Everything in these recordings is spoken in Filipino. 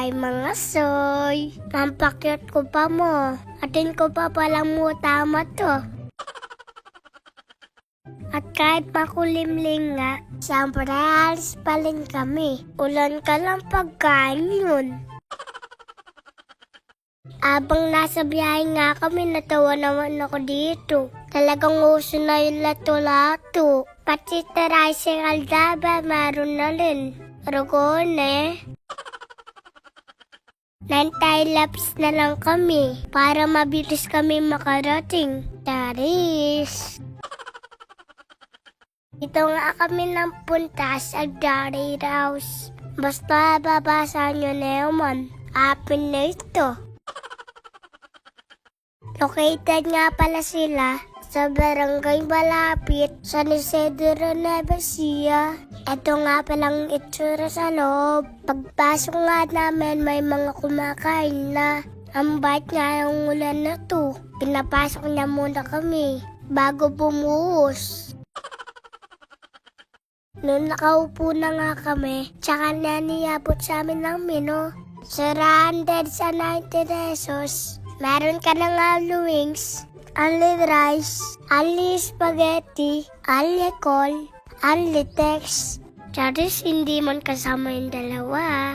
Hi mga soy! Pampakyot ko pa mo. Atin ko pa palang mo tama to. At kahit makulimling nga, siyempre alis pa rin kami. Ulan ka lang pagkain yun. Abang nasa biyahe nga kami, natawa naman ako dito. Talagang uso na yung lato-lato. Pati tricycle daba, meron na rin. Rugone. 9 laps na lang kami para mabilis kami makarating. Taris. Ito nga kami ng punta sa Dari House. Basta babasa nyo na naman. Apin na ito. Located nga pala sila sa barangay malapit sa Isidro Nevesia. Ito nga palang itsura sa loob. Pagpasok nga namin may mga kumakain na. Ang bait nga yung ulan na to. Pinapasok na muna kami bago bumuhos. Noon nakaupo na nga kami, tsaka na niyabot sa amin ng menu. 100 sa 90 pesos. Meron ka ng only wings, only rice, only spaghetti, only col, only text. Charis, hindi man kasama yung dalawa.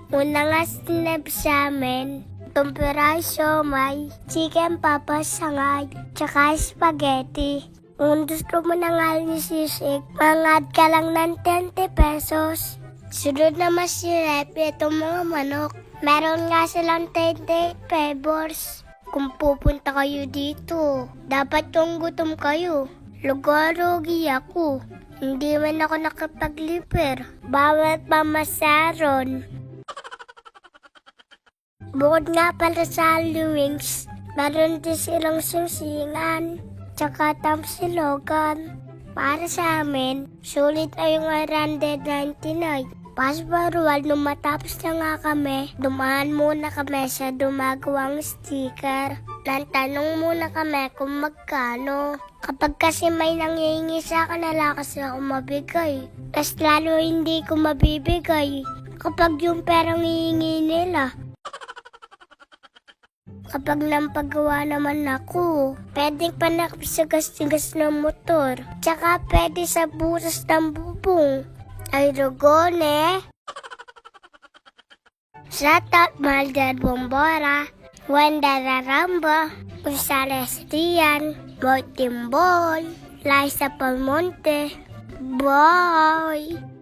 Una nga sinab sa amin, tumpira siomay, chicken papas sangay, tsaka spaghetti. Kung gusto mo na nga ni sisig, mangad ka lang ng 20 pesos. Sunod naman si Rep, itong mga manok. Meron nga silang 10 flavors. Kung pupunta kayo dito, dapat kung gutom kayo. Lugarogi ako. Hindi man ako nakapagliper. Bawat pamasaron. Bukod nga pala sa wings, meron din silang susingan. Tsaka tamsilogan. Para sa amin, sulit na yung 199. Pasparual, nung matapos na nga kami, dumaan muna kami sa dumagawang sticker. Nantanong muna kami kung magkano. Kapag kasi may nangihingi sa akin, nalakas na ako mabigay. Mas lalo hindi ko mabibigay kapag yung perang hihingi nila. Kapag nampagawa naman ako, pwedeng panakasigas-sigas ng motor. Tsaka pwede sa butas ng bubong. Ay rugone. Shout out Maldad Bombora, Wanda Raramba, Gonzales Rian, Martin Ball, Liza Palmonte. Bye!